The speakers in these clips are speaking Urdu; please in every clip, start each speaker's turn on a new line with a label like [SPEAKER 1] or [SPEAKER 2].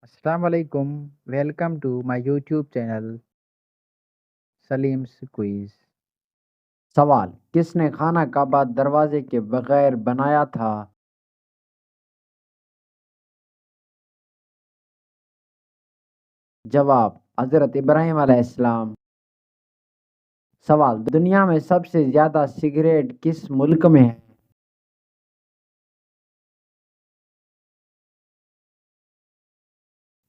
[SPEAKER 1] Assalamu alaikum. Welcome to my YouTube channel Salim's Quiz.
[SPEAKER 2] سوال: کس نے خانہ کعبہ دروازے کے بغیر بنایا تھا؟ جواب: حضرت ابراہیم علیہ السلام۔ سوال: دنیا میں سب سے زیادہ سگریٹ کس ملک میں ہیں؟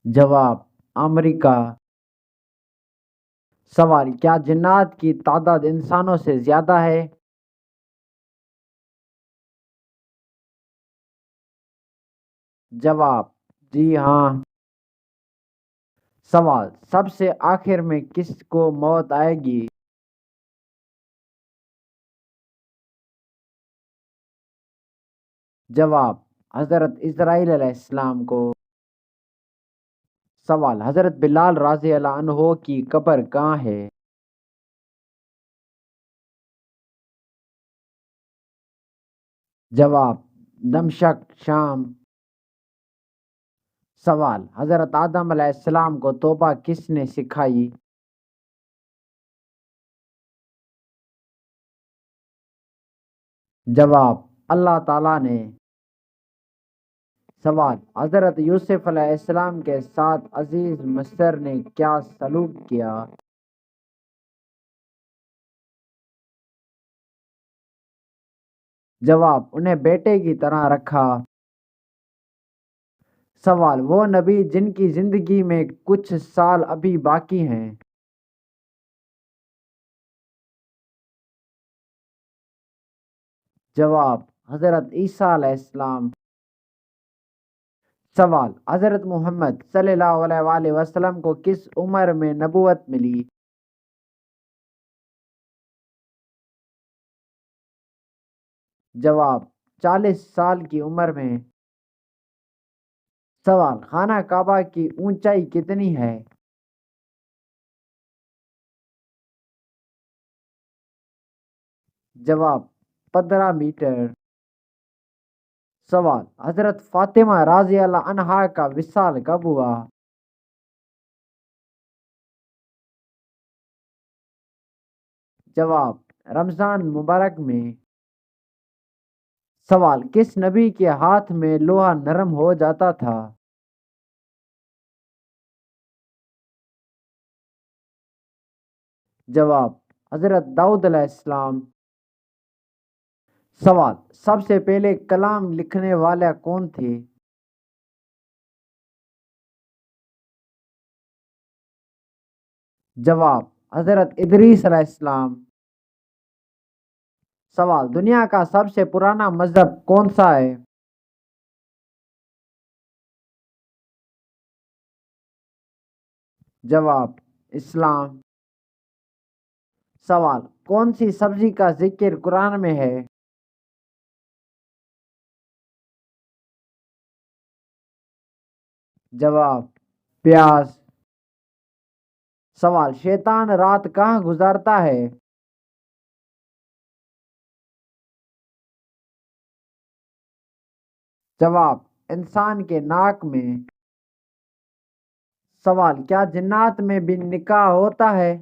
[SPEAKER 2] جواب: امریکہ۔ سوال: کیا جنات کی تعداد انسانوں سے زیادہ ہے؟ جواب: جی ہاں۔ سوال: سب سے آخر میں کس کو موت آئے گی؟ جواب: حضرت اسرائیل علیہ السلام کو۔ سوال: حضرت بلال رضی اللہ عنہ کی قبر کہاں ہے؟ جواب: دمشق، شام۔ سوال: حضرت آدم علیہ السلام کو توبہ کس نے سکھائی؟ جواب: اللہ تعالیٰ نے۔ سوال: حضرت یوسف علیہ السلام کے ساتھ عزیز مصر نے کیا سلوک کیا؟ جواب: انہیں بیٹے کی طرح رکھا۔ سوال: وہ نبی جن کی زندگی میں کچھ سال ابھی باقی ہیں؟ جواب: حضرت عیسیٰ علیہ السلام۔ سوال: حضرت محمد صلی اللہ علیہ وآلہ وسلم کو کس عمر میں نبوت ملی؟ جواب: 40 سال کی عمر میں۔ سوال: خانہ کعبہ کی اونچائی کتنی ہے؟ جواب: 15 میٹر۔ سوال: حضرت فاطمہ رضی اللہ عنہا کا وصال کب ہوا؟ جواب: رمضان مبارک میں۔ سوال: کس نبی کے ہاتھ میں لوہا نرم ہو جاتا تھا؟ جواب: حضرت داؤد علیہ السلام۔ سوال: سب سے پہلے کلام لکھنے والا کون تھے؟ جواب: حضرت ادریس علیہ السلام۔ سوال: دنیا کا سب سے پرانا مذہب کون سا ہے؟ جواب: اسلام۔ سوال: کون سی سبزی کا ذکر قرآن میں ہے؟ جواب: پیاز۔ سوال: شیطان رات کہاں گزارتا ہے؟ جواب: انسان کے ناک میں۔ سوال: کیا جنات میں بھی نکاح ہوتا ہے؟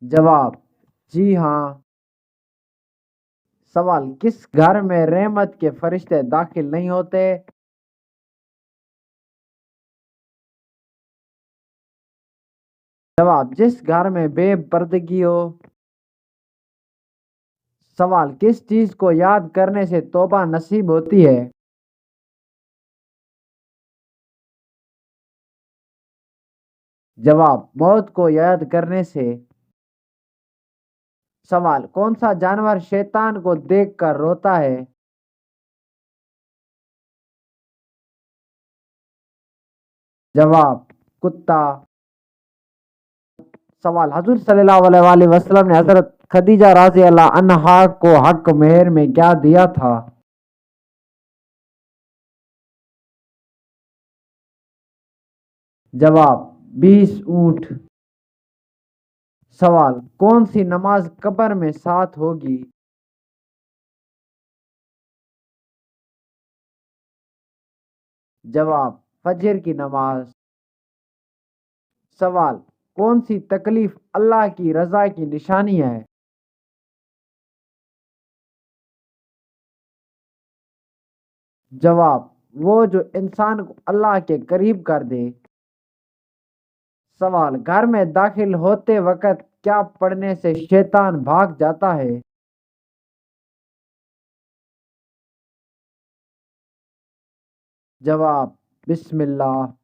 [SPEAKER 2] جواب: جی ہاں۔ سوال: کس گھر میں رحمت کے فرشتے داخل نہیں ہوتے؟ جواب: جس گھر میں بے پردگی ہو۔ سوال: کس چیز کو یاد کرنے سے توبہ نصیب ہوتی ہے؟ جواب: موت کو یاد کرنے سے۔ سوال: کون سا جانور شیطان کو دیکھ کر روتا ہے؟ جواب: کتا۔ سوال: حضور صلی اللہ علیہ وآلہ وسلم نے حضرت خدیجہ رضی اللہ عنہا کو حق مہر میں کیا دیا تھا؟ جواب: 20 اونٹ۔ سوال: کون سی نماز قبر میں ساتھ ہوگی؟ جواب فجر کی نماز۔ سوال کون سی تکلیف اللہ کی رضا کی نشانی ہے؟ جواب وہ جو انسان کو اللہ کے قریب کر دے۔ سوال گھر میں داخل ہوتے وقت کیا پڑھنے سے شیطان بھاگ جاتا ہے؟ جواب بسم اللہ۔